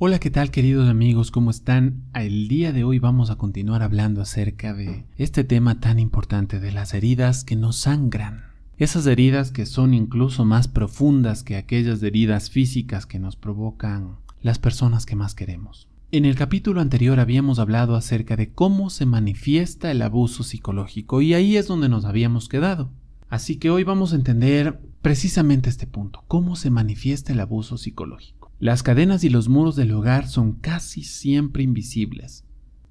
Hola, ¿qué tal queridos amigos? ¿Cómo están? El día de hoy vamos a continuar hablando acerca de este tema tan importante de las heridas que nos sangran. Esas heridas que son incluso más profundas que aquellas heridas físicas que nos provocan las personas que más queremos. En el capítulo anterior habíamos hablado acerca de cómo se manifiesta el abuso psicológico y ahí es donde nos habíamos quedado. Así que hoy vamos a entender precisamente este punto, cómo se manifiesta el abuso psicológico. Las cadenas y los muros del hogar son casi siempre invisibles.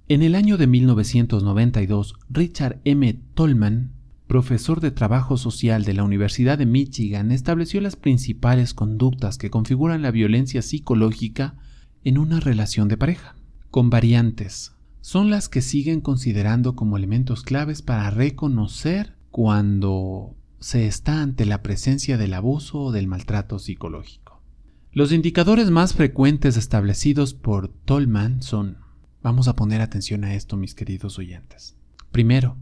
En el año de 1992, Richard M. Tolman, profesor de trabajo social de la Universidad de Michigan, estableció las principales conductas que configuran la violencia psicológica en una relación de pareja, con variantes. Son las que siguen considerando como elementos claves para reconocer cuando se está ante la presencia del abuso o del maltrato psicológico. Los indicadores más frecuentes establecidos por Tolman son, vamos a poner atención a esto, mis queridos oyentes. Primero,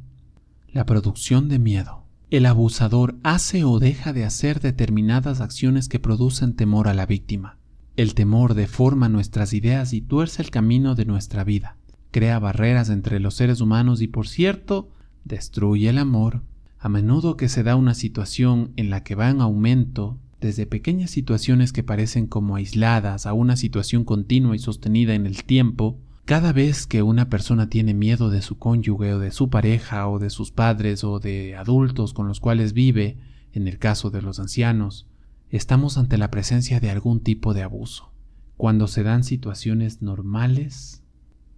la producción de miedo. El abusador hace o deja de hacer determinadas acciones que producen temor a la víctima. El temor deforma nuestras ideas y tuerce el camino de nuestra vida. Crea barreras entre los seres humanos y, por cierto, destruye el amor. A menudo que se da una situación en la que va en aumento, desde pequeñas situaciones que parecen como aisladas a una situación continua y sostenida en el tiempo, cada vez que una persona tiene miedo de su cónyuge o de su pareja o de sus padres o de adultos con los cuales vive, en el caso de los ancianos, estamos ante la presencia de algún tipo de abuso. Cuando se dan situaciones normales,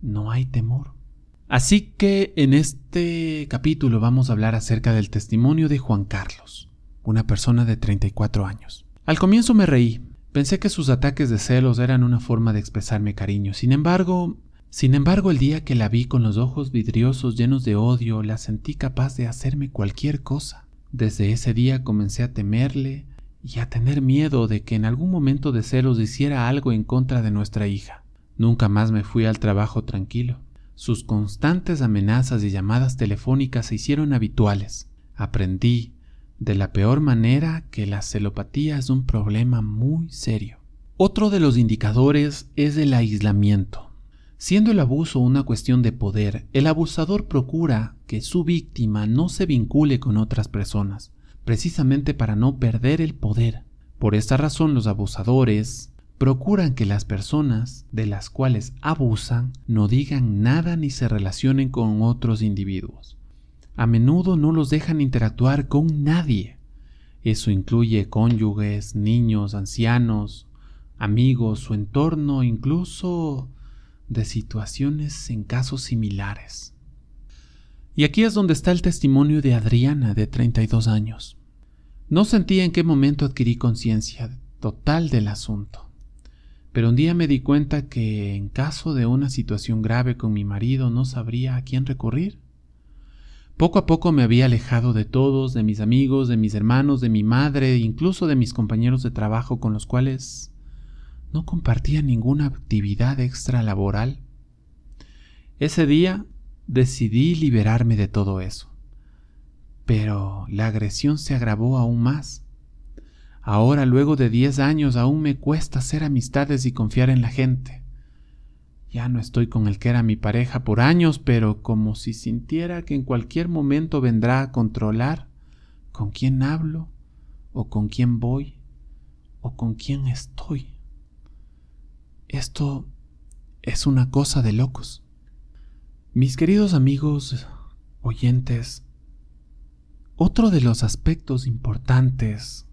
no hay temor. Así que en este capítulo vamos a hablar acerca del testimonio de Juan Carlos, una persona de 34 años. Al comienzo me reí. Pensé que sus ataques de celos eran una forma de expresarme cariño. Sin embargo, el día que la vi con los ojos vidriosos llenos de odio, la sentí capaz de hacerme cualquier cosa. Desde ese día comencé a temerle y a tener miedo de que en algún momento de celos hiciera algo en contra de nuestra hija. Nunca más me fui al trabajo tranquilo. Sus constantes amenazas y llamadas telefónicas se hicieron habituales. Aprendí de la peor manera que la celopatía es un problema muy serio. Otro de los indicadores es el aislamiento. Siendo el abuso una cuestión de poder, el abusador procura que su víctima no se vincule con otras personas, precisamente para no perder el poder. Por esta razón, los abusadores procuran que las personas de las cuales abusan no digan nada ni se relacionen con otros individuos. A menudo no los dejan interactuar con nadie. Eso incluye cónyuges, niños, ancianos, amigos, su entorno, incluso de situaciones en casos similares. Y aquí es donde está el testimonio de Adriana, de 32 años. No sentí en qué momento adquirí conciencia total del asunto, pero un día me di cuenta que en caso de una situación grave con mi marido no sabría a quién recurrir. Poco a poco me había alejado de todos, de mis amigos, de mis hermanos, de mi madre, incluso de mis compañeros de trabajo con los cuales no compartía ninguna actividad extralaboral. Ese día decidí liberarme de todo eso, pero la agresión se agravó aún más. Ahora, luego de 10 años, aún me cuesta hacer amistades y confiar en la gente. Ya no estoy con el que era mi pareja por años, pero como si sintiera que en cualquier momento vendrá a controlar con quién hablo, o con quién voy, o con quién estoy. Esto es una cosa de locos. Mis queridos amigos oyentes, otro de los aspectos importantes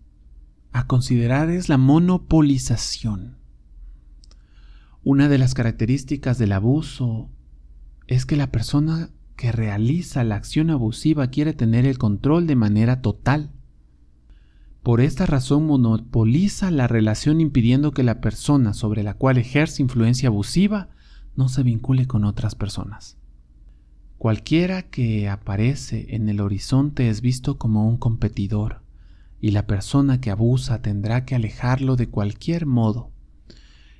a considerar es la monopolización. Una de las características del abuso es que la persona que realiza la acción abusiva quiere tener el control de manera total. Por esta razón monopoliza la relación, impidiendo que la persona sobre la cual ejerce influencia abusiva no se vincule con otras personas. Cualquiera que aparece en el horizonte es visto como un competidor, y la persona que abusa tendrá que alejarlo de cualquier modo.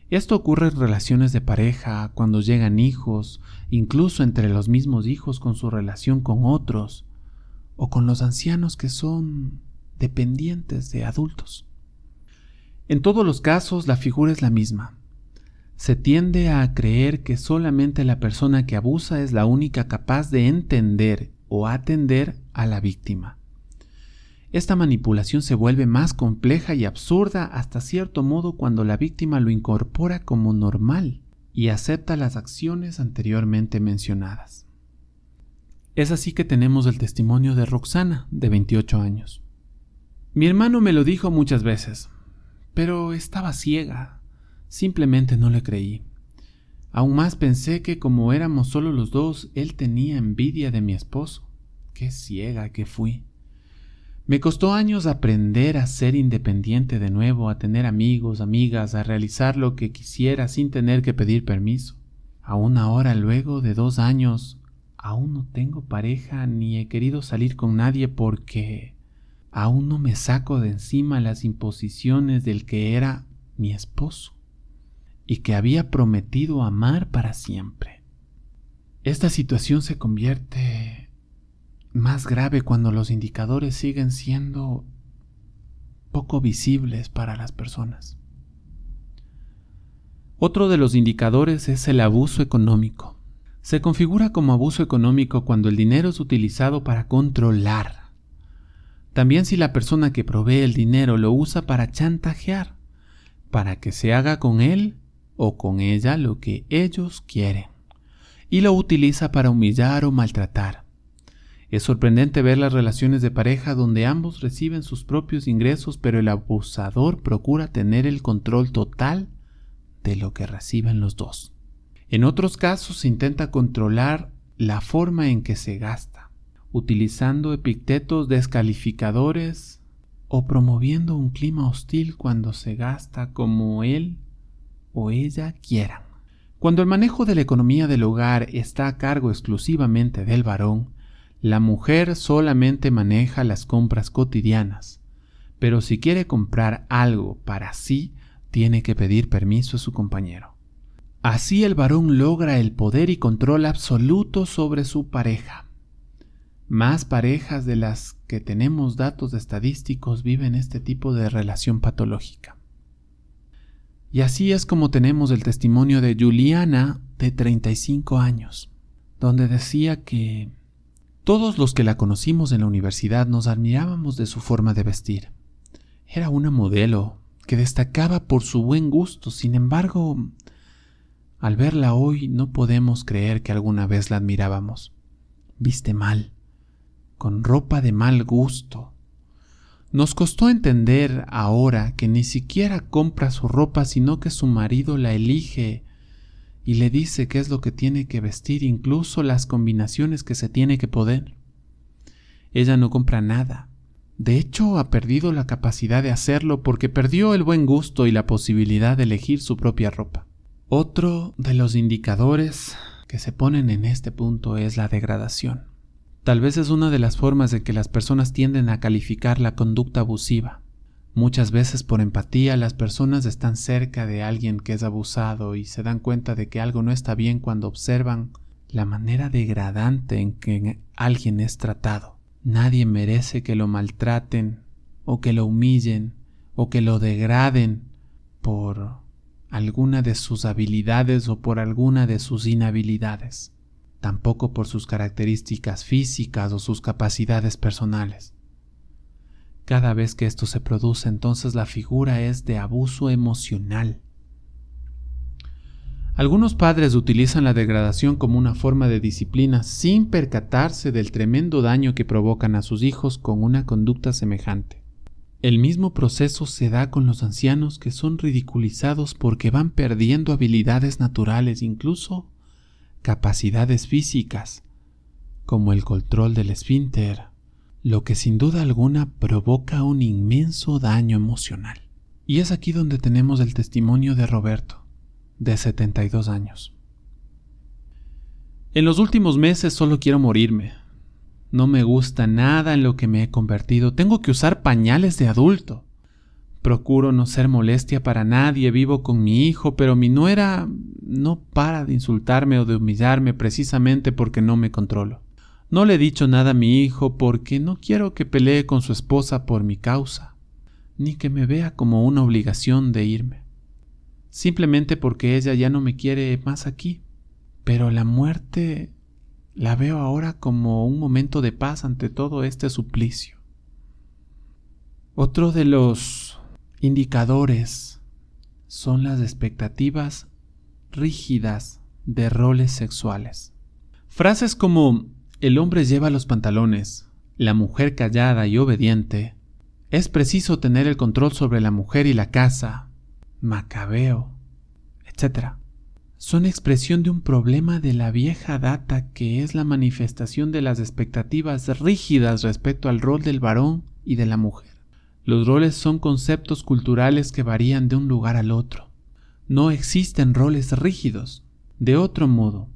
Esto ocurre en relaciones de pareja, cuando llegan hijos, incluso entre los mismos hijos con su relación con otros, o con los ancianos que son dependientes de adultos. En todos los casos, la figura es la misma. Se tiende a creer que solamente la persona que abusa es la única capaz de entender o atender a la víctima. Esta manipulación se vuelve más compleja y absurda hasta cierto modo cuando la víctima lo incorpora como normal y acepta las acciones anteriormente mencionadas. Es así que tenemos el testimonio de Roxana, de 28 años. Mi hermano me lo dijo muchas veces, pero estaba ciega. Simplemente no le creí. Aún más pensé que como éramos solo los dos, él tenía envidia de mi esposo. Qué ciega que fui. Me costó años aprender a ser independiente de nuevo, a tener amigos, amigas, a realizar lo que quisiera sin tener que pedir permiso. Aún ahora, luego de 2 años, aún no tengo pareja ni he querido salir con nadie porque aún no me saco de encima las imposiciones del que era mi esposo y que había prometido amar para siempre. Esta situación se convierte más grave cuando los indicadores siguen siendo poco visibles para las personas. Otro de los indicadores es el abuso económico. Se configura como abuso económico cuando el dinero es utilizado para controlar. También si la persona que provee el dinero lo usa para chantajear, para que se haga con él o con ella lo que ellos quieren, y lo utiliza para humillar o maltratar. Es sorprendente ver las relaciones de pareja donde ambos reciben sus propios ingresos, pero el abusador procura tener el control total de lo que reciben los dos. En otros casos se intenta controlar la forma en que se gasta, utilizando epítetos descalificadores o promoviendo un clima hostil cuando se gasta como él o ella quieran. Cuando el manejo de la economía del hogar está a cargo exclusivamente del varón, la mujer solamente maneja las compras cotidianas, pero si quiere comprar algo para sí, tiene que pedir permiso a su compañero. Así el varón logra el poder y control absoluto sobre su pareja. Más parejas de las que tenemos datos estadísticos viven este tipo de relación patológica. Y así es como tenemos el testimonio de Juliana, de 35 años, donde decía que todos los que la conocimos en la universidad nos admirábamos de su forma de vestir. Era una modelo que destacaba por su buen gusto. Sin embargo, al verla hoy no podemos creer que alguna vez la admirábamos. Viste mal, con ropa de mal gusto. Nos costó entender ahora que ni siquiera compra su ropa, sino que su marido la elige y le dice qué es lo que tiene que vestir, incluso las combinaciones que se tiene que poner. Ella no compra nada. De hecho, ha perdido la capacidad de hacerlo porque perdió el buen gusto y la posibilidad de elegir su propia ropa. Otro de los indicadores que se ponen en este punto es la degradación. Tal vez es una de las formas en que las personas tienden a calificar la conducta abusiva. Muchas veces por empatía las personas están cerca de alguien que es abusado y se dan cuenta de que algo no está bien cuando observan la manera degradante en que alguien es tratado. Nadie merece que lo maltraten o que lo humillen o que lo degraden por alguna de sus habilidades o por alguna de sus inhabilidades. Tampoco por sus características físicas o sus capacidades personales. Cada vez que esto se produce, entonces la figura es de abuso emocional. Algunos padres utilizan la degradación como una forma de disciplina sin percatarse del tremendo daño que provocan a sus hijos con una conducta semejante. El mismo proceso se da con los ancianos que son ridiculizados porque van perdiendo habilidades naturales, incluso capacidades físicas, como el control del esfínter, lo que sin duda alguna provoca un inmenso daño emocional. Y es aquí donde tenemos el testimonio de Roberto, de 72 años. En los últimos meses solo quiero morirme. No me gusta nada en lo que me he convertido. Tengo que usar pañales de adulto. Procuro no ser molestia para nadie, vivo con mi hijo, pero mi nuera no para de insultarme o de humillarme precisamente porque no me controlo. No le he dicho nada a mi hijo porque no quiero que pelee con su esposa por mi causa, ni que me vea como una obligación de irme. simplemente porque ella ya no me quiere más aquí. Pero la muerte la veo ahora como un momento de paz ante todo este suplicio. Otro de los indicadores son las expectativas rígidas de roles sexuales. Frases como el hombre lleva los pantalones, la mujer callada y obediente, es preciso tener el control sobre la mujer y la casa, Macabeo, etc. Son expresión de un problema de la vieja data que es la manifestación de las expectativas rígidas respecto al rol del varón y de la mujer. Los roles son conceptos culturales que varían de un lugar al otro. No existen roles rígidos. De otro modo,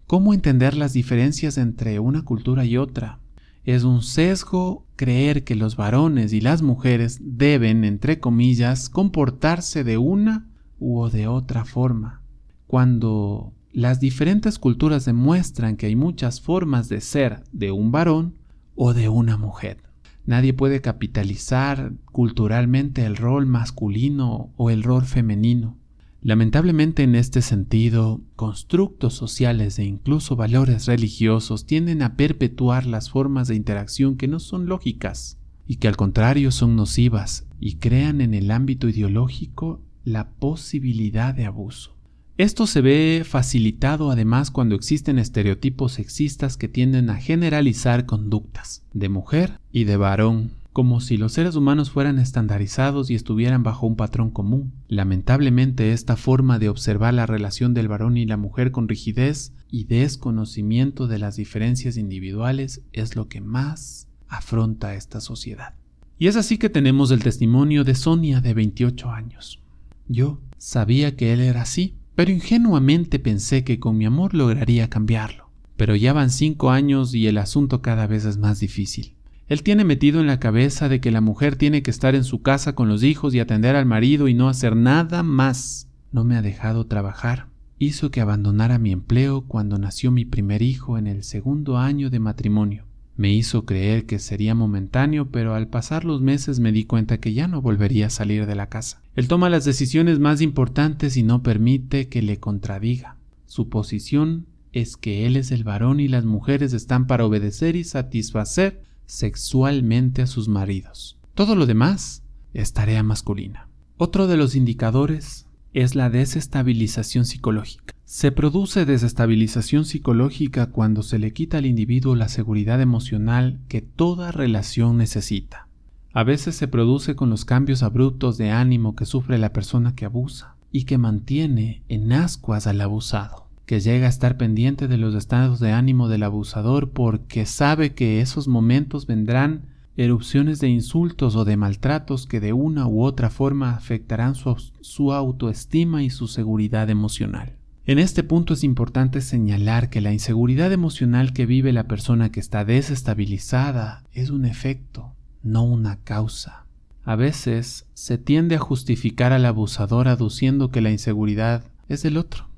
¿cómo entender las diferencias entre una cultura y otra? Es un sesgo creer que los varones y las mujeres deben, entre comillas, comportarse de una u de otra forma, cuando las diferentes culturas demuestran que hay muchas formas de ser de un varón o de una mujer. Nadie puede capitalizar culturalmente el rol masculino o el rol femenino. Lamentablemente, en este sentido, constructos sociales e incluso valores religiosos tienden a perpetuar las formas de interacción que no son lógicas y que al contrario son nocivas y crean en el ámbito ideológico la posibilidad de abuso. Esto se ve facilitado además cuando existen estereotipos sexistas que tienden a generalizar conductas de mujer y de varón, como si los seres humanos fueran estandarizados y estuvieran bajo un patrón común. Lamentablemente, esta forma de observar la relación del varón y la mujer con rigidez y desconocimiento de las diferencias individuales es lo que más afronta a esta sociedad. Y es así que tenemos el testimonio de Sonia, de 28 años. Yo sabía que él era así, pero ingenuamente pensé que con mi amor lograría cambiarlo. Pero ya van 5 años y el asunto cada vez es más difícil. Él tiene metido en la cabeza de que la mujer tiene que estar en su casa con los hijos y atender al marido y no hacer nada más. No me ha dejado trabajar. Hizo que abandonara mi empleo cuando nació mi primer hijo en el 2º año de matrimonio. Me hizo creer que sería momentáneo, pero al pasar los meses me di cuenta que ya no volvería a salir de la casa. Él toma las decisiones más importantes y no permite que le contradiga. Su posición es que él es el varón y las mujeres están para obedecer y satisfacer sexualmente a sus maridos. Todo lo demás es tarea masculina. Otro de los indicadores es la desestabilización psicológica. Se produce desestabilización psicológica cuando se le quita al individuo la seguridad emocional que toda relación necesita. A veces se produce con los cambios abruptos de ánimo que sufre la persona que abusa y que mantiene en ascuas al abusado, que llega a estar pendiente de los estados de ánimo del abusador porque sabe que esos momentos vendrán erupciones de insultos o de maltratos que de una u otra forma afectarán su autoestima y su seguridad emocional. En este punto es importante señalar que la inseguridad emocional que vive la persona que está desestabilizada es un efecto, no una causa. A veces se tiende a justificar al abusador aduciendo que la inseguridad es del otro,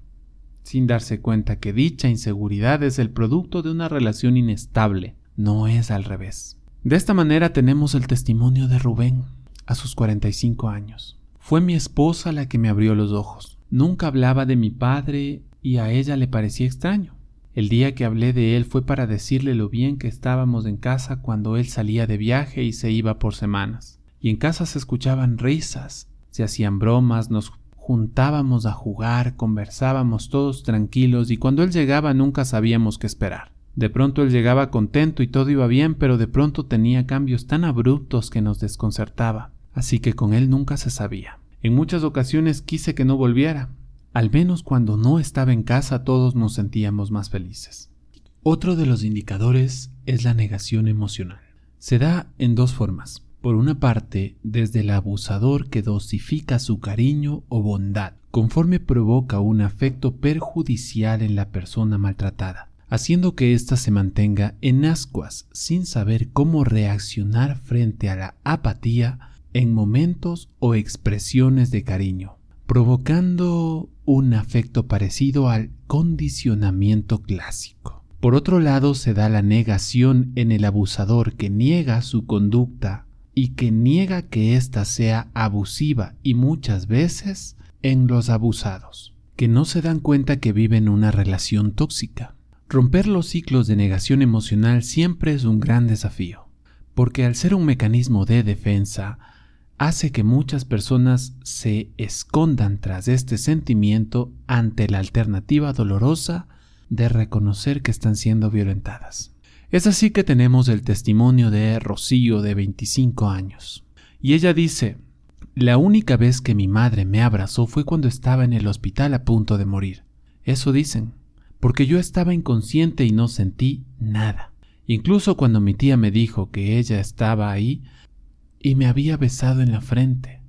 sin darse cuenta que dicha inseguridad es el producto de una relación inestable, no es al revés. De esta manera tenemos el testimonio de Rubén, a sus 45 años. Fue mi esposa la que me abrió los ojos. Nunca hablaba de mi padre y a ella le parecía extraño. El día que hablé de él fue para decirle lo bien que estábamos en casa cuando él salía de viaje y se iba por semanas. Y en casa se escuchaban risas, se hacían bromas, nos juntábamos a jugar, conversábamos todos tranquilos y cuando él llegaba nunca sabíamos qué esperar. De pronto él llegaba contento y todo iba bien, pero de pronto tenía cambios tan abruptos que nos desconcertaba. Así que con él nunca se sabía. En muchas ocasiones quise que no volviera. Al menos cuando no estaba en casa todos nos sentíamos más felices. Otro de los indicadores es la negación emocional. Se da en dos formas. Por una parte, desde el abusador que dosifica su cariño o bondad, conforme provoca un afecto perjudicial en la persona maltratada, haciendo que ésta se mantenga en ascuas sin saber cómo reaccionar frente a la apatía en momentos o expresiones de cariño, provocando un afecto parecido al condicionamiento clásico. Por otro lado, se da la negación en el abusador que niega su conducta y que niega que ésta sea abusiva y muchas veces en los abusados, que no se dan cuenta que viven una relación tóxica. Romper los ciclos de negación emocional siempre es un gran desafío, porque al ser un mecanismo de defensa, hace que muchas personas se escondan tras este sentimiento ante la alternativa dolorosa de reconocer que están siendo violentadas. Es así que tenemos el testimonio de Rocío, de 25 años. Y ella dice: la única vez que mi madre me abrazó fue cuando estaba en el hospital a punto de morir. Eso dicen, porque yo estaba inconsciente y no sentí nada. Incluso cuando mi tía me dijo que ella estaba ahí y me había besado en la frente,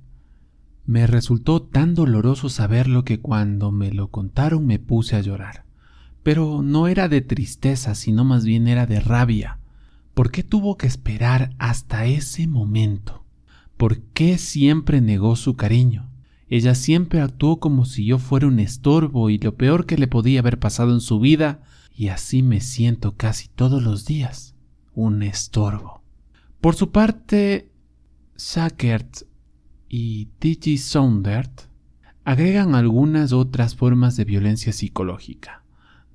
me resultó tan doloroso saberlo que cuando me lo contaron me puse a llorar. Pero no era de tristeza, sino más bien era de rabia. ¿Por qué tuvo que esperar hasta ese momento? ¿Por qué siempre negó su cariño? Ella siempre actuó como si yo fuera un estorbo y lo peor que le podía haber pasado en su vida, y así me siento casi todos los días, un estorbo. Por su parte, Sackert y T.G. Saundert agregan algunas otras formas de violencia psicológica,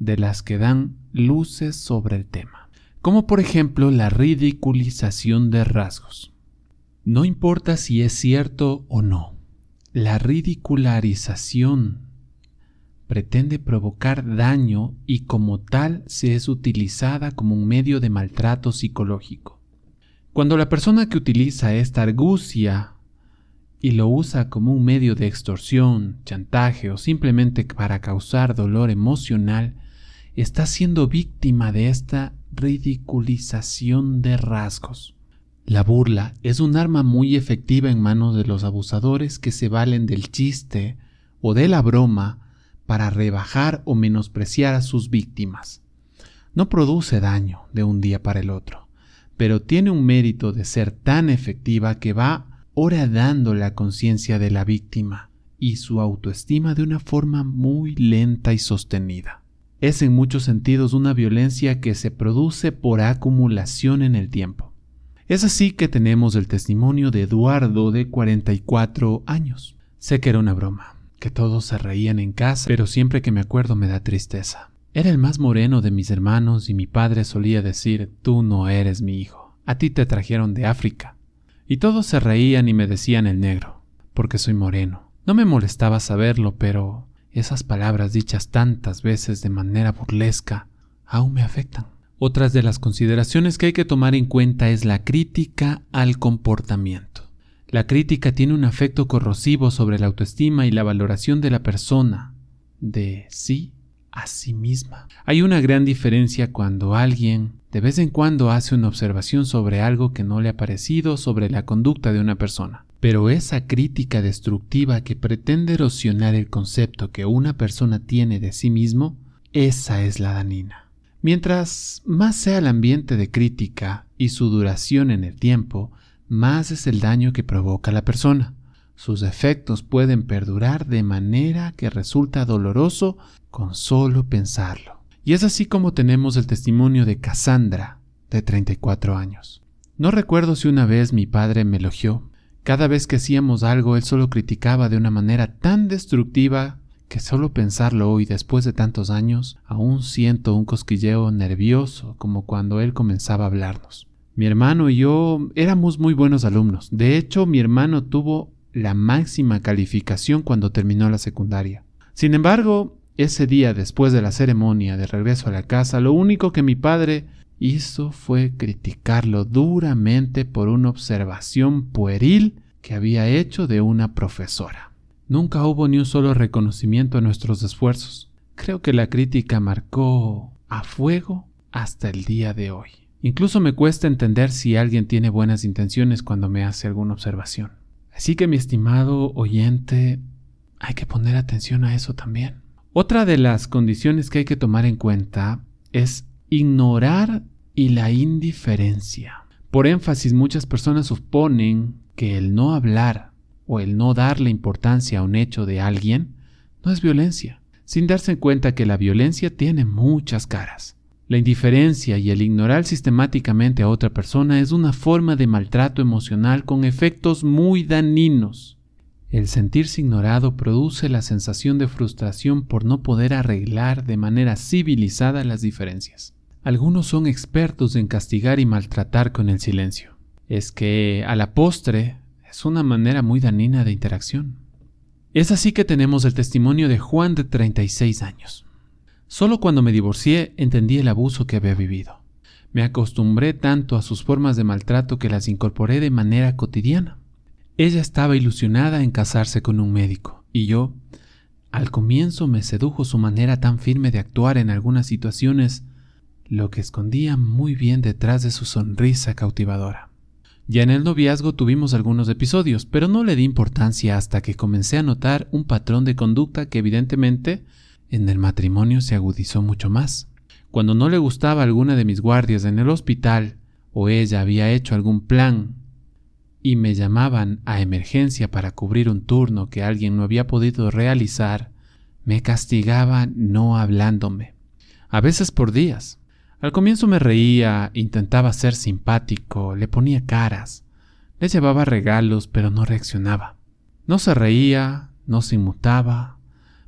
de las que dan luces sobre el tema, como por ejemplo la ridiculización de rasgos. No importa si es cierto o no, la ridicularización pretende provocar daño y como tal se es utilizada como un medio de maltrato psicológico. Cuando la persona que utiliza esta argucia y lo usa como un medio de extorsión, chantaje o simplemente para causar dolor emocional, está siendo víctima de esta ridiculización de rasgos. La burla es un arma muy efectiva en manos de los abusadores que se valen del chiste o de la broma para rebajar o menospreciar a sus víctimas. No produce daño de un día para el otro, pero tiene un mérito de ser tan efectiva que va horadando la conciencia de la víctima y su autoestima de una forma muy lenta y sostenida. Es en muchos sentidos una violencia que se produce por acumulación en el tiempo. Es así que tenemos el testimonio de Eduardo, de 44 años. Sé que era una broma, que todos se reían en casa, pero siempre que me acuerdo me da tristeza. Era el más moreno de mis hermanos y mi padre solía decir: tú no eres mi hijo, a ti te trajeron de África. Y todos se reían y me decían el negro, porque soy moreno. No me molestaba saberlo, pero esas palabras dichas tantas veces de manera burlesca aún me afectan. Otras de las consideraciones que hay que tomar en cuenta es la crítica al comportamiento. La crítica tiene un efecto corrosivo sobre la autoestima y la valoración de la persona, de sí a sí misma. Hay una gran diferencia cuando alguien de vez en cuando hace una observación sobre algo que no le ha parecido sobre la conducta de una persona. Pero esa crítica destructiva que pretende erosionar el concepto que una persona tiene de sí mismo, esa es la dañina. Mientras más sea el ambiente de crítica y su duración en el tiempo, más es el daño que provoca la persona. Sus efectos pueden perdurar de manera que resulta doloroso con solo pensarlo. Y es así como tenemos el testimonio de Cassandra, de 34 años. No recuerdo si una vez mi padre me elogió. Cada vez que hacíamos algo, él solo criticaba de una manera tan destructiva que solo pensarlo hoy, después de tantos años, aún siento un cosquilleo nervioso como cuando él comenzaba a hablarnos. Mi hermano y yo éramos muy buenos alumnos. De hecho, mi hermano tuvo la máxima calificación cuando terminó la secundaria. Sin embargo, ese día después de la ceremonia de regreso a la casa, lo único que mi padre hizo fue criticarlo duramente por una observación pueril que había hecho de una profesora. Nunca hubo ni un solo reconocimiento a nuestros esfuerzos. Creo que la crítica marcó a fuego hasta el día de hoy. Incluso me cuesta entender si alguien tiene buenas intenciones cuando me hace alguna observación. Así que, mi estimado oyente, hay que poner atención a eso también. Otra de las condiciones que hay que tomar en cuenta es ignorar y la indiferencia. Por énfasis, muchas personas suponen que el no hablar o el no darle importancia a un hecho de alguien no es violencia, sin darse cuenta que la violencia tiene muchas caras. La indiferencia y el ignorar sistemáticamente a otra persona es una forma de maltrato emocional con efectos muy dañinos. El sentirse ignorado produce la sensación de frustración por no poder arreglar de manera civilizada las diferencias. Algunos son expertos en castigar y maltratar con el silencio. Es que, a la postre, es una manera muy dañina de interacción. Es así que tenemos el testimonio de Juan de 36 años. Solo cuando me divorcié entendí el abuso que había vivido. Me acostumbré tanto a sus formas de maltrato que las incorporé de manera cotidiana. Ella estaba ilusionada en casarse con un médico, y yo, al comienzo me sedujo su manera tan firme de actuar en algunas situaciones, lo que escondía muy bien detrás de su sonrisa cautivadora. Ya en el noviazgo tuvimos algunos episodios, pero no le di importancia hasta que comencé a notar un patrón de conducta que evidentemente en el matrimonio se agudizó mucho más. Cuando no le gustaba alguna de mis guardias en el hospital, o ella había hecho algún plan y me llamaban a emergencia para cubrir un turno que alguien no había podido realizar, me castigaba no hablándome, a veces por días. Al comienzo me reía, intentaba ser simpático, le ponía caras, le llevaba regalos, pero no reaccionaba. No se reía, no se inmutaba,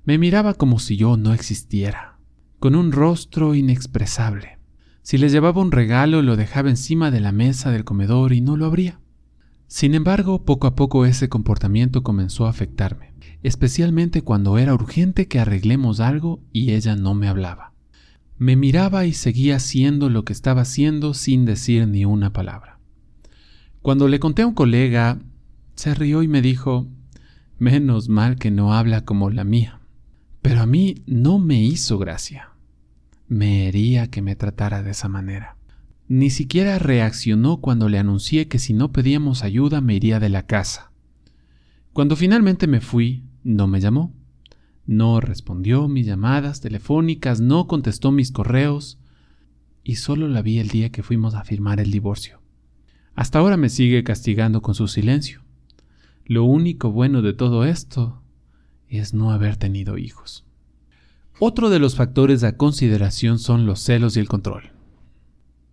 me miraba como si yo no existiera, con un rostro inexpresable. Si le llevaba un regalo, lo dejaba encima de la mesa del comedor y no lo abría. Sin embargo, poco a poco ese comportamiento comenzó a afectarme, especialmente cuando era urgente que arreglemos algo y ella no me hablaba. Me miraba y seguía haciendo lo que estaba haciendo sin decir ni una palabra. Cuando le conté a un colega, se rió y me dijo: «Menos mal que no habla como la mía». Pero a mí no me hizo gracia. Me hería que me tratara de esa manera. Ni siquiera reaccionó cuando le anuncié que si no pedíamos ayuda me iría de la casa. Cuando finalmente me fui, no me llamó. No respondió mis llamadas telefónicas, no contestó mis correos y solo la vi el día que fuimos a firmar el divorcio. Hasta ahora me sigue castigando con su silencio. Lo único bueno de todo esto es no haber tenido hijos. Otro de los factores a consideración son los celos y el control.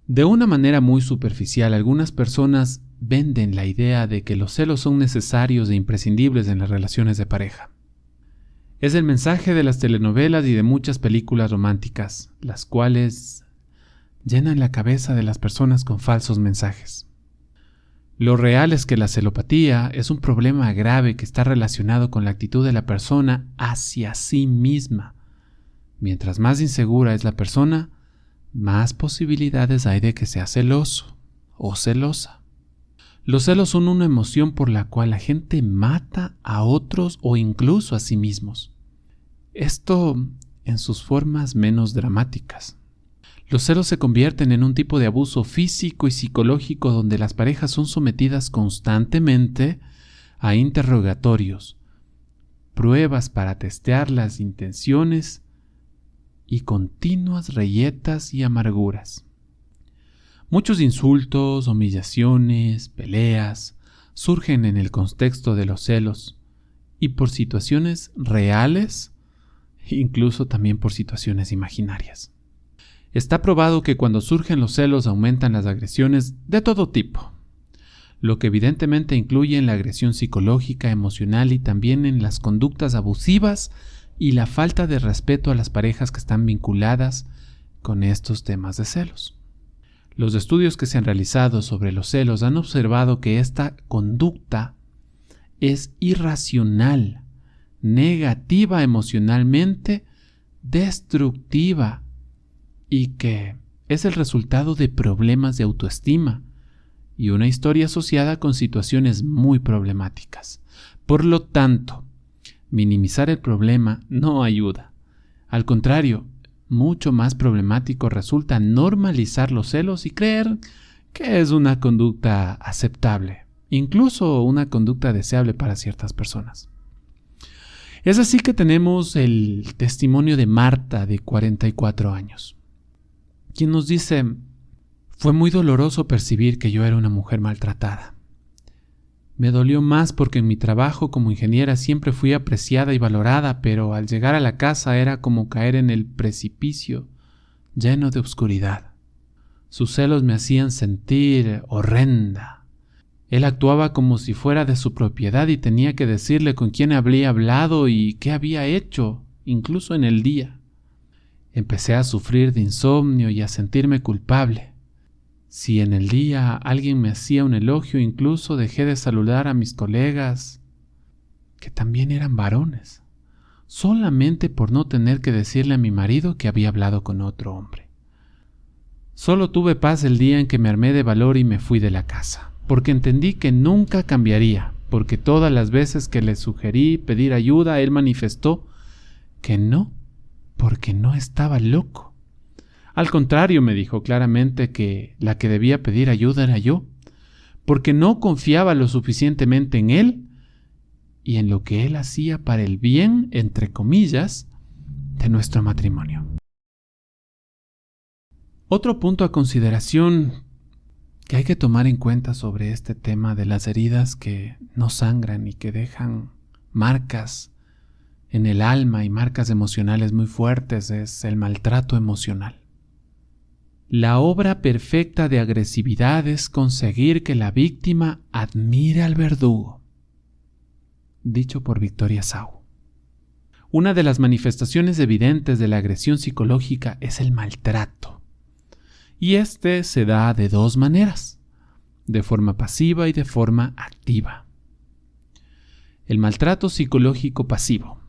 De una manera muy superficial, algunas personas venden la idea de que los celos son necesarios e imprescindibles en las relaciones de pareja. Es el mensaje de las telenovelas y de muchas películas románticas, las cuales llenan la cabeza de las personas con falsos mensajes. Lo real es que la celopatía es un problema grave que está relacionado con la actitud de la persona hacia sí misma. Mientras más insegura es la persona, más posibilidades hay de que sea celoso o celosa. Los celos son una emoción por la cual la gente mata a otros o incluso a sí mismos. Esto en sus formas menos dramáticas. Los celos se convierten en un tipo de abuso físico y psicológico donde las parejas son sometidas constantemente a interrogatorios, pruebas para testear las intenciones y continuas reyetas y amarguras. Muchos insultos, humillaciones, peleas surgen en el contexto de los celos y por situaciones reales, incluso también por situaciones imaginarias. Está probado que cuando surgen los celos aumentan las agresiones de todo tipo, lo que evidentemente incluye en la agresión psicológica, emocional y también en las conductas abusivas y la falta de respeto a las parejas que están vinculadas con estos temas de celos. Los estudios que se han realizado sobre los celos han observado que esta conducta es irracional, negativa emocionalmente, destructiva y que es el resultado de problemas de autoestima y una historia asociada con situaciones muy problemáticas. Por lo tanto, minimizar el problema no ayuda. Al contrario, mucho más problemático resulta normalizar los celos y creer que es una conducta aceptable, incluso una conducta deseable para ciertas personas. Es así que tenemos el testimonio de Marta, de 44 años, quien nos dice: «Fue muy doloroso percibir que yo era una mujer maltratada. Me dolió más porque en mi trabajo como ingeniera siempre fui apreciada y valorada, pero al llegar a la casa era como caer en el precipicio lleno de oscuridad. Sus celos me hacían sentir horrenda. Él actuaba como si fuera de su propiedad y tenía que decirle con quién había hablado y qué había hecho, incluso en el día. Empecé a sufrir de insomnio y a sentirme culpable. Si en el día alguien me hacía un elogio, incluso dejé de saludar a mis colegas, que también eran varones, solamente por no tener que decirle a mi marido que había hablado con otro hombre. Solo tuve paz el día en que me armé de valor y me fui de la casa, porque entendí que nunca cambiaría, porque todas las veces que le sugerí pedir ayuda, él manifestó que no, porque no estaba loco. Al contrario, me dijo claramente que la que debía pedir ayuda era yo, porque no confiaba lo suficientemente en él y en lo que él hacía para el bien, entre comillas, de nuestro matrimonio. Otro punto a consideración que hay que tomar en cuenta sobre este tema de las heridas que no sangran y que dejan marcas en el alma y marcas emocionales muy fuertes es el maltrato emocional. La obra perfecta de agresividad es conseguir que la víctima admire al verdugo. Dicho por Victoria Sau. Una de las manifestaciones evidentes de la agresión psicológica es el maltrato. Y este se da de dos maneras, de forma pasiva y de forma activa. El maltrato psicológico pasivo.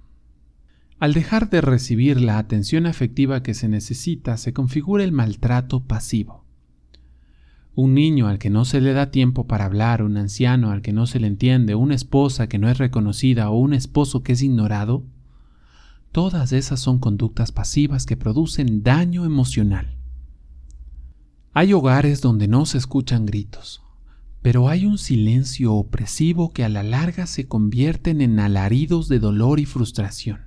Al dejar de recibir la atención afectiva que se necesita, se configura el maltrato pasivo. Un niño al que no se le da tiempo para hablar, un anciano al que no se le entiende, una esposa que no es reconocida o un esposo que es ignorado, todas esas son conductas pasivas que producen daño emocional. Hay hogares donde no se escuchan gritos, pero hay un silencio opresivo que a la larga se convierten en alaridos de dolor y frustración.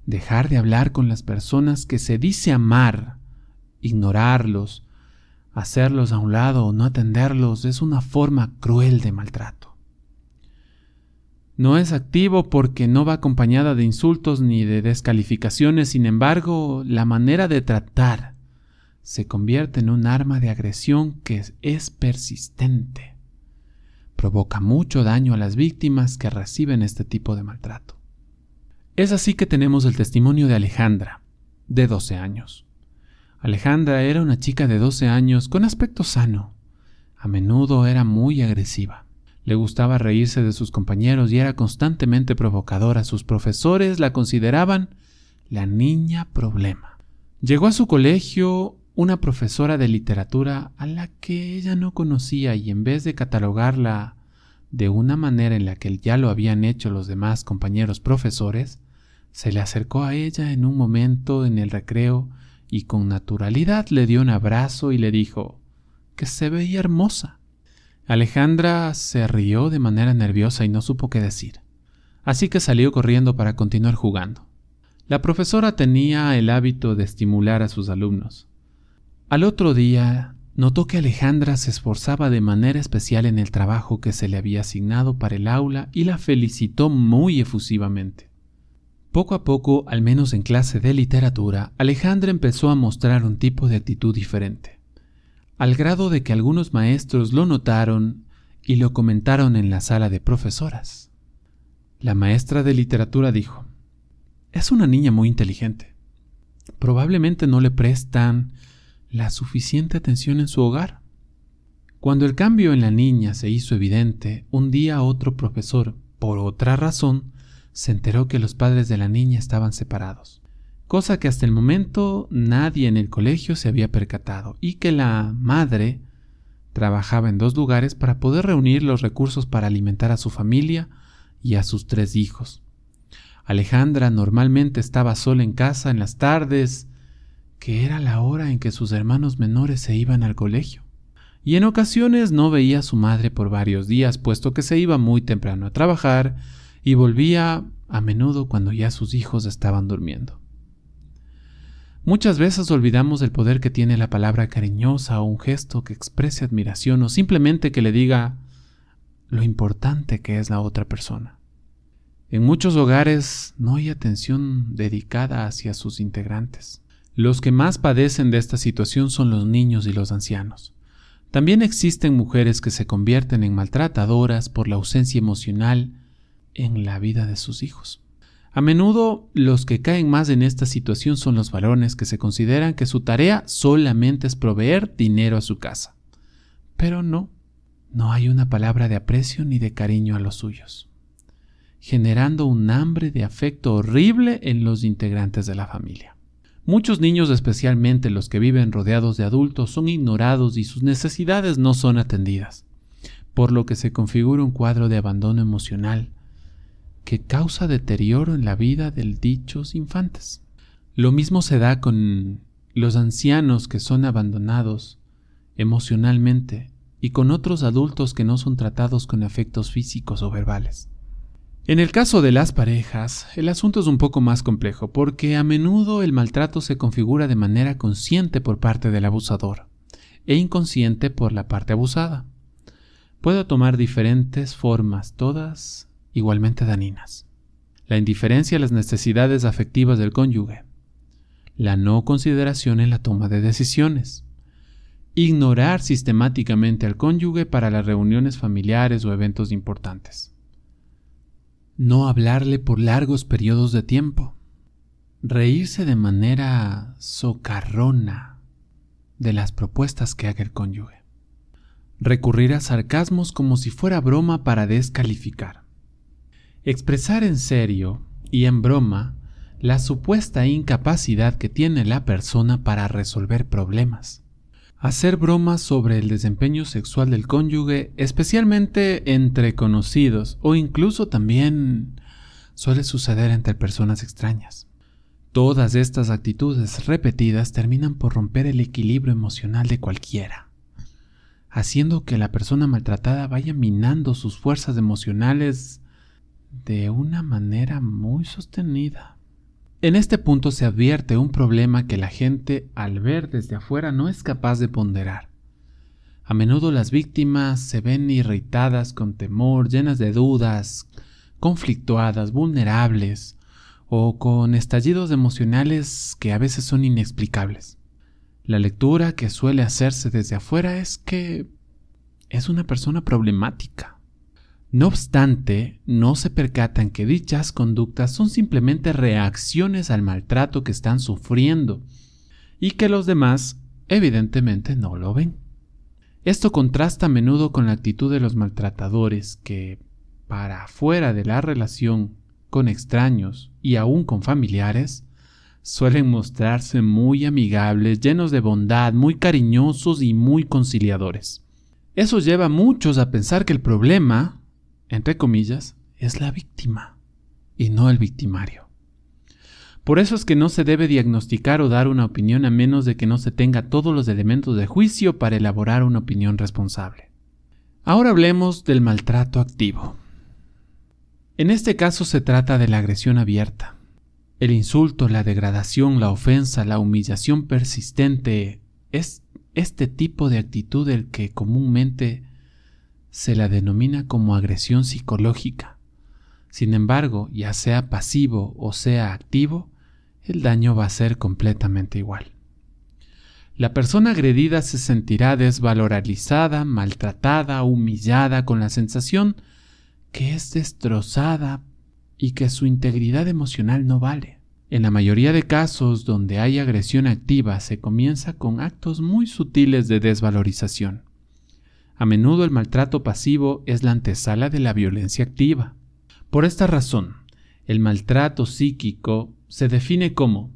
Dejar de hablar con las personas que se dice amar, ignorarlos, hacerlos a un lado o no atenderlos es una forma cruel de maltrato. No es activo porque no va acompañada de insultos ni de descalificaciones, sin embargo, la manera de tratar se convierte en un arma de agresión que es persistente. Provoca mucho daño a las víctimas que reciben este tipo de maltrato. Es así que tenemos el testimonio de Alejandra, de 12 años. Alejandra era una chica de 12 años con aspecto sano. A menudo era muy agresiva. Le gustaba reírse de sus compañeros y era constantemente provocadora. Sus profesores la consideraban la niña problema. Llegó a su colegio una profesora de literatura a la que ella no conocía y en vez de catalogarla de una manera en la que ya lo habían hecho los demás compañeros profesores, se le acercó a ella en un momento en el recreo y con naturalidad le dio un abrazo y le dijo que se veía hermosa. Alejandra se rió de manera nerviosa y no supo qué decir, así que salió corriendo para continuar jugando. La profesora tenía el hábito de estimular a sus alumnos. Al otro día, notó que Alejandra se esforzaba de manera especial en el trabajo que se le había asignado para el aula y la felicitó muy efusivamente. Poco a poco, al menos en clase de literatura, Alejandra empezó a mostrar un tipo de actitud diferente, al grado de que algunos maestros lo notaron y lo comentaron en la sala de profesoras. La maestra de literatura dijo: «Es una niña muy inteligente. Probablemente no le prestan la suficiente atención en su hogar». Cuando el cambio en la niña se hizo evidente, un día otro profesor, por otra razón, se enteró que los padres de la niña estaban separados, cosa que hasta el momento nadie en el colegio se había percatado, y que la madre trabajaba en 2 lugares para poder reunir los recursos para alimentar a su familia y a sus 3 hijos. Alejandra normalmente estaba sola en casa en las tardes, que era la hora en que sus hermanos menores se iban al colegio, y en ocasiones no veía a su madre por varios días, puesto que se iba muy temprano a trabajar y volvía a menudo cuando ya sus hijos estaban durmiendo. Muchas veces olvidamos el poder que tiene la palabra cariñosa o un gesto que exprese admiración o simplemente que le diga lo importante que es la otra persona. En muchos hogares no hay atención dedicada hacia sus integrantes. Los que más padecen de esta situación son los niños y los ancianos. También existen mujeres que se convierten en maltratadoras por la ausencia emocional en la vida de sus hijos. A menudo los que caen más en esta situación son los varones que se consideran que su tarea solamente es proveer dinero a su casa. Pero no hay una palabra de aprecio ni de cariño a los suyos, generando un hambre de afecto horrible en los integrantes de la familia. Muchos niños, especialmente los que viven rodeados de adultos, son ignorados y sus necesidades no son atendidas, por lo que se configura un cuadro de abandono emocional que causa deterioro en la vida de dichos infantes. Lo mismo se da con los ancianos que son abandonados emocionalmente y con otros adultos que no son tratados con afectos físicos o verbales. En el caso de las parejas, el asunto es un poco más complejo porque a menudo el maltrato se configura de manera consciente por parte del abusador e inconsciente por la parte abusada. Puede tomar diferentes formas, todas igualmente dañinas. La indiferencia a las necesidades afectivas del cónyuge, la no consideración en la toma de decisiones, ignorar sistemáticamente al cónyuge para las reuniones familiares o eventos importantes, no hablarle por largos periodos de tiempo, reírse de manera socarrona de las propuestas que haga el cónyuge, recurrir a sarcasmos como si fuera broma para descalificar, expresar en serio y en broma la supuesta incapacidad que tiene la persona para resolver problemas, hacer bromas sobre el desempeño sexual del cónyuge, especialmente entre conocidos, o incluso también suele suceder entre personas extrañas. Todas estas actitudes repetidas terminan por romper el equilibrio emocional de cualquiera, haciendo que la persona maltratada vaya minando sus fuerzas emocionales de una manera muy sostenida. En este punto se advierte un problema que la gente al ver desde afuera no es capaz de ponderar. A menudo las víctimas se ven irritadas, con temor, llenas de dudas, conflictuadas, vulnerables o con estallidos emocionales que a veces son inexplicables. La lectura que suele hacerse desde afuera es que es una persona problemática. No obstante, no se percatan que dichas conductas son simplemente reacciones al maltrato que están sufriendo y que los demás evidentemente no lo ven. Esto contrasta a menudo con la actitud de los maltratadores que, para fuera de la relación con extraños y aún con familiares, suelen mostrarse muy amigables, llenos de bondad, muy cariñosos y muy conciliadores. Eso lleva a muchos a pensar que el problema, entre comillas, es la víctima y no el victimario. Por eso es que no se debe diagnosticar o dar una opinión a menos de que no se tenga todos los elementos de juicio para elaborar una opinión responsable. Ahora hablemos del maltrato activo. En este caso se trata de la agresión abierta. El insulto, la degradación, la ofensa, la humillación persistente es este tipo de actitud el que comúnmente se la denomina como agresión psicológica. Sin embargo, ya sea pasivo o sea activo, el daño va a ser completamente igual. La persona agredida se sentirá desvalorizada, maltratada, humillada, con la sensación que es destrozada y que su integridad emocional no vale. En la mayoría de casos donde hay agresión activa se comienza con actos muy sutiles de desvalorización. A menudo el maltrato pasivo es la antesala de la violencia activa. Por esta razón, el maltrato psíquico se define como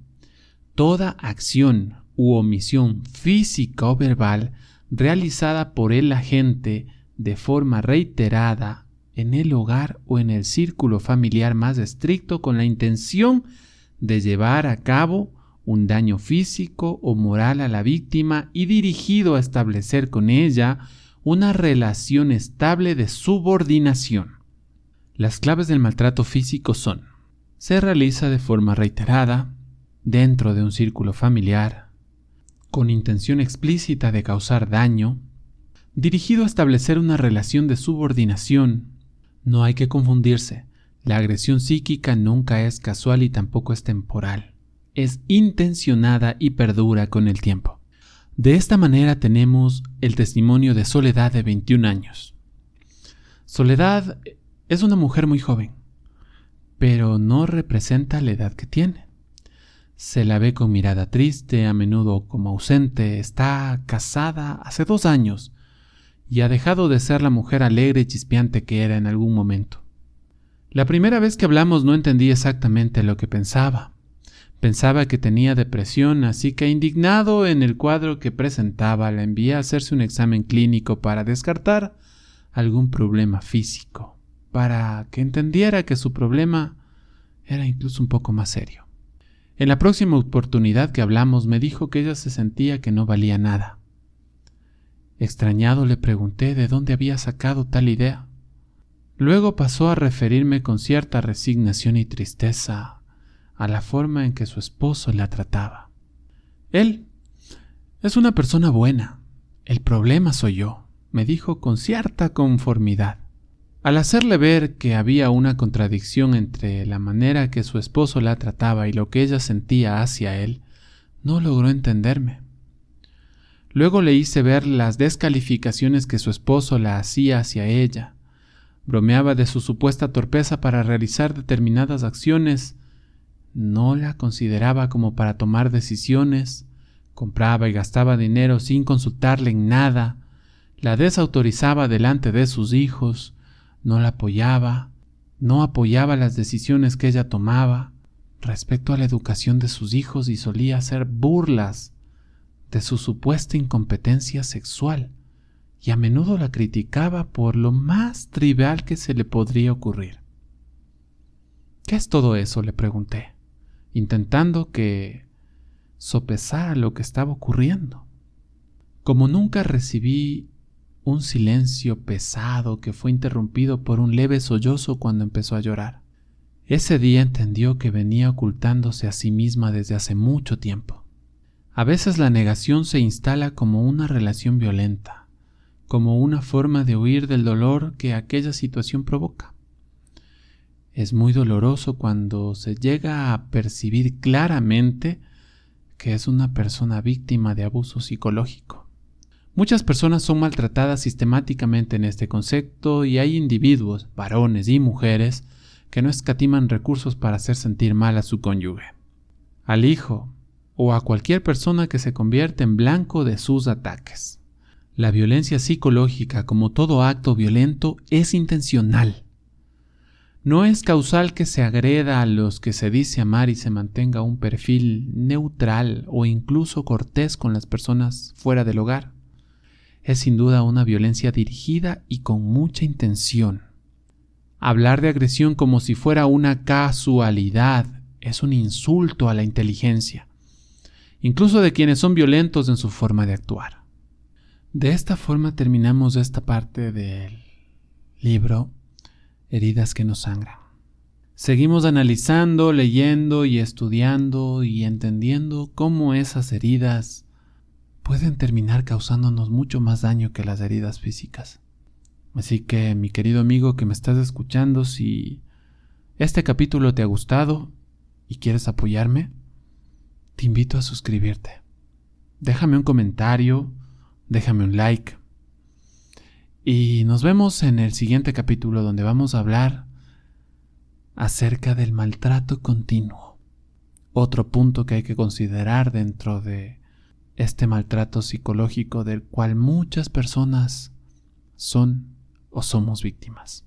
toda acción u omisión física o verbal realizada por el agente de forma reiterada en el hogar o en el círculo familiar más estricto con la intención de llevar a cabo un daño físico o moral a la víctima y dirigido a establecer con ella una relación estable de subordinación. Las claves del maltrato físico son: se realiza de forma reiterada, dentro de un círculo familiar, con intención explícita de causar daño, dirigido a establecer una relación de subordinación. No hay que confundirse, la agresión psíquica nunca es casual y tampoco es temporal. Es intencionada y perdura con el tiempo. De esta manera tenemos el testimonio de Soledad, de 21 años. Soledad es una mujer muy joven, pero no representa la edad que tiene. Se la ve con mirada triste, a menudo como ausente. Está casada hace 2 años y ha dejado de ser la mujer alegre y chispeante que era en algún momento. La primera vez que hablamos no entendí exactamente lo que pensaba. Pensaba que tenía depresión, así que, indignado en el cuadro que presentaba, la envié a hacerse un examen clínico para descartar algún problema físico, para que entendiera que su problema era incluso un poco más serio. En la próxima oportunidad que hablamos me dijo que ella se sentía que no valía nada. Extrañado le pregunté de dónde había sacado tal idea. Luego pasó a referirme con cierta resignación y tristeza a la forma en que su esposo la trataba. Él es una persona buena, el problema soy yo, me dijo con cierta conformidad. Al hacerle ver que había una contradicción entre la manera que su esposo la trataba y lo que ella sentía hacia él, no logró entenderme. Luego le hice ver las descalificaciones que su esposo la hacía hacia ella. Bromeaba de su supuesta torpeza para realizar determinadas acciones. No la consideraba como para tomar decisiones. Compraba y gastaba dinero sin consultarle en nada. La desautorizaba delante de sus hijos. No la apoyaba. No apoyaba las decisiones que ella tomaba respecto a la educación de sus hijos y solía hacer burlas de su supuesta incompetencia sexual, y a menudo la criticaba por lo más trivial que se le podría ocurrir. ¿Qué es todo eso?, le pregunté, intentando que sopesara lo que estaba ocurriendo. Como nunca, recibí un silencio pesado que fue interrumpido por un leve sollozo cuando empezó a llorar. Ese día entendió que venía ocultándose a sí misma desde hace mucho tiempo. A veces la negación se instala como una relación violenta, como una forma de huir del dolor que aquella situación provoca. Es muy doloroso cuando se llega a percibir claramente que es una persona víctima de abuso psicológico. Muchas personas son maltratadas sistemáticamente en este concepto y hay individuos, varones y mujeres, que no escatiman recursos para hacer sentir mal a su cónyuge, al hijo o a cualquier persona que se convierte en blanco de sus ataques. La violencia psicológica, como todo acto violento, es intencional. No es causal que se agreda a los que se dice amar y se mantenga un perfil neutral o incluso cortés con las personas fuera del hogar. Es sin duda una violencia dirigida y con mucha intención. Hablar de agresión como si fuera una casualidad es un insulto a la inteligencia, incluso de quienes son violentos en su forma de actuar. De esta forma terminamos esta parte del libro Heridas que nos sangran. Seguimos analizando, leyendo y estudiando y entendiendo cómo esas heridas pueden terminar causándonos mucho más daño que las heridas físicas. Así que, mi querido amigo que me estás escuchando, si este capítulo te ha gustado y quieres apoyarme, te invito a suscribirte. Déjame un comentario, déjame un like. Y nos vemos en el siguiente capítulo, donde vamos a hablar acerca del maltrato continuo. Otro punto que hay que considerar dentro de este maltrato psicológico del cual muchas personas son o somos víctimas.